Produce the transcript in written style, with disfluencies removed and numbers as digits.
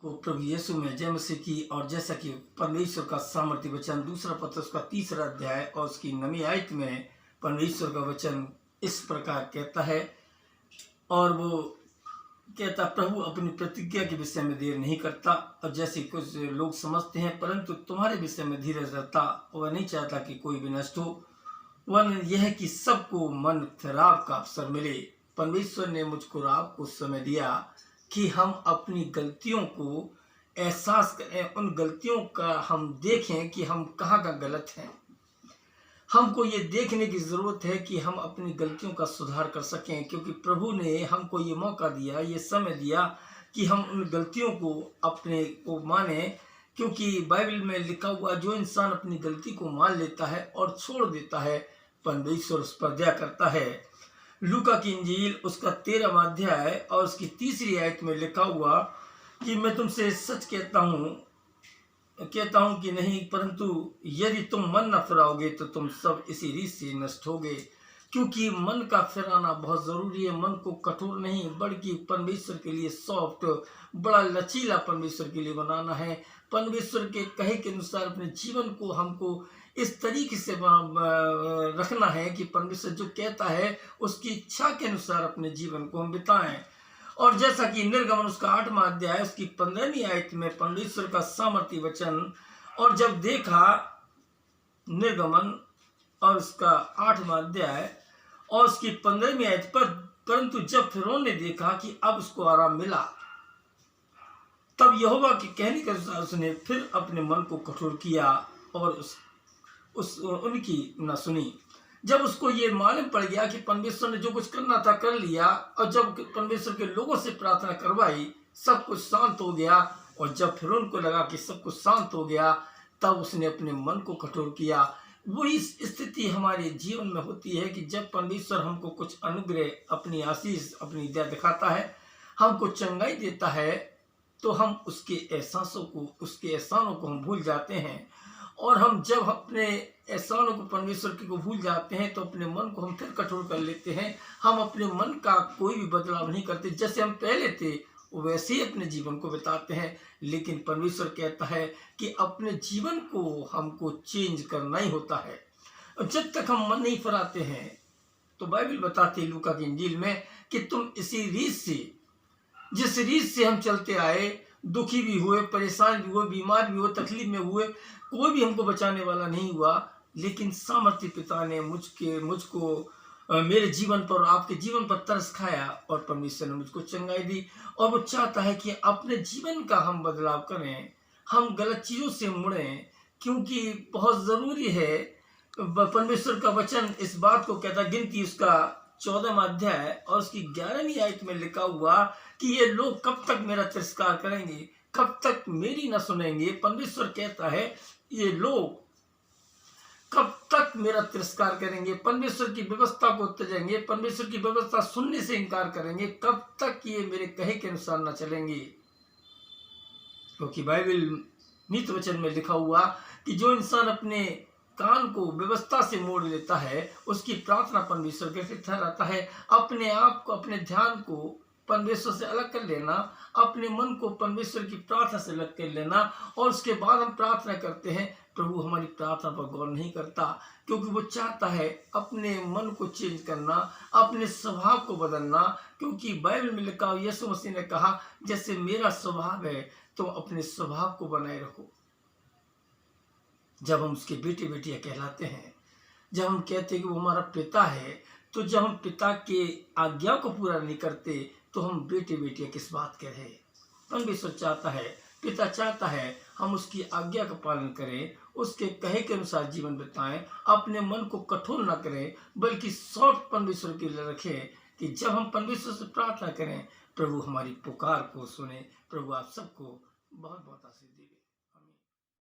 को प्रभु यीशु में जय मसीह की। और जैसा कि परमेश्वर का सामर्थ्य वचन दूसरा पत्र उसका 3रा अध्याय और उसकी 9वीं आयत में परमेश्वर का वचन इस प्रकार कहता है, और वो कहता प्रभु अपनी प्रतिज्ञा के विषय में देर नहीं करता, और जैसे कुछ लोग समझते हैं, परंतु तुम्हारे विषय में धीरज रखता, वह नहीं चाहता कि कोई भी नष्ट हो, वह यह है कि सबको मन फिराव का अवसर मिले। परमेश्वर ने मुझको रात को समय दिया कि हम अपनी गलतियों को एहसास करें, उन गलतियों का हम देखें कि हम कहाँ का गलत हैं। हमको ये देखने की ज़रूरत है कि हम अपनी गलतियों का सुधार कर सकें, क्योंकि प्रभु ने हमको ये मौका दिया, ये समय दिया कि हम उन गलतियों को अपने को माने। क्योंकि बाइबल में लिखा हुआ, जो इंसान अपनी गलती को मान लेता है और छोड़ देता है, परमेश्वर उस पर दया करता है। लूका की इंजील उसका 13वां अध्याय और उसकी 3री आयत में लिखा हुआ कि मैं तुमसे सच कहता हूँ कि नहीं, परंतु यदि तुम मन न फिराओगे तो तुम सब इसी रीत से नष्ट होगे। क्योंकि मन का फिराना बहुत ज़रूरी है। मन को कठोर नहीं, बल्कि परमेश्वर के लिए सॉफ्ट, बड़ा लचीला परमेश्वर के लिए बनाना है। परमेश्वर के कहे के अनुसार अपने जीवन को हमको इस तरीके से रखना है कि परमेश्वर जो कहता है उसकी इच्छा के अनुसार अपने जीवन को हम बिताएं। और जैसा कि निर्गमन उसका 8वां अध्याय उसकी 15वीं आयत में परमेश्वर का सामर्थ्य वचन, और जब देखा निर्गमन और उसका 8वां अध्याय और उसकी 15वीं आयत पर, परंतु जब फिरौन ने देखा कि अब उसको आराम मिला, तब यहोवा के कहने के अनुसार उसने फिर अपने मन को कठोर किया और उनकी न सुनी। जब उसको ये मालूम पड़ गया कि परमेश्वर ने जो कुछ करना था कर लिया, और जब परमेश्वर के लोगों से प्रार्थना करवाई, सब कुछ शांत हो गया, और जब फिर उनको लगा कि सब कुछ शांत हो गया, तब उसने अपने मन को कठोर किया। वही स्थिति हमारे जीवन में होती है कि जब परमेश्वर हमको कुछ अनुग्रह, अपनी आशीष, अपनी दया दिखाता है, हमको चंगाई देता है, तो हम उसके एहसासों को, उसके एहसानों को हम भूल जाते हैं। और हम जब अपने एहसानों को, परमेश्वर के को भूल जाते हैं, तो अपने मन को हम फिर कठोर कर लेते हैं। हम अपने मन का कोई भी बदलाव नहीं करते, जैसे हम पहले थे वैसे ही अपने जीवन को बिताते हैं। लेकिन परमेश्वर कहता है कि अपने जीवन को हमको चेंज करना ही होता है। और जब तक हम मन नहीं फिराते हैं, तो बाइबल बताती है लूका की इंजील में कि तुम इसी रीत से, जिस रीत से हम चलते आए, दुखी भी हुए, परेशान भी हुए, बीमार भी हुए, तकलीफ में हुए, कोई भी हमको बचाने वाला नहीं हुआ। लेकिन सामर्थ्य पिता ने मुझको मेरे जीवन पर, आपके जीवन पर तरस खाया, और परमेश्वर ने मुझको चंगाई दी। और वो चाहता है कि अपने जीवन का हम बदलाव करें, हम गलत चीज़ों से मुड़ें, क्योंकि बहुत ज़रूरी है। परमेश्वर का वचन इस बात को कहता है, गिनती उसका 14वां अध्याय और उसकी 11वीं आयत में लिखा हुआ कि ये लोग कब तक मेरा तिरस्कार करेंगे, कब तक मेरी न सुनेंगे। परमेश्वर कहता है ये लोग कब तक मेरा तिरस्कार करेंगे, परमेश्वर की व्यवस्था को त्यजेंगे, परमेश्वर की व्यवस्था सुनने से इनकार करेंगे, कब तक ये मेरे कहे के अनुसार न चलेंगे। क्योंकि बाइबल नित्य वचन में लिखा हुआ कि जो इंसान अपने कान को व्यवस्था से मोड़ लेता है, उसकी प्रार्थना परमेश्वर के ठहराता है। अपने आप को, अपने ध्यान को परमेश्वर से अलग कर लेना, अपने मन को परमेश्वर की प्रार्थना से अलग कर लेना, और उसके बाद हम प्रार्थना करते हैं, प्रभु हमारी प्रार्थना पर गौर नहीं करता, क्योंकि वो चाहता है अपने मन को चेंज करना, अपने स्वभाव को बदलना। क्योंकि बाइबल में लिखा हुआ, यीशु मसीह ने कहा, जैसे मेरा स्वभाव है तुम अपने स्वभाव को बनाए रखो। जब हम उसके बेटे बेटियां कहलाते हैं, जब हम कहते हैं कि वो हमारा पिता है, तो जब हम पिता के आज्ञा को पूरा नहीं करते, तो हम बेटे बेटियां किस बात के रहे। परमेश्वर चाहता है, पिता चाहता है हम उसकी आज्ञा का पालन करें, उसके कहे के अनुसार जीवन बिताएं, अपने मन को कठोर न करें, बल्कि सॉफ्ट परमेश्वर के लिए रखें, कि जब हम परमेश्वर से प्रार्थना करें, प्रभु हमारी पुकार को सुने। प्रभु आप सबको बहुत बहुत आशीष।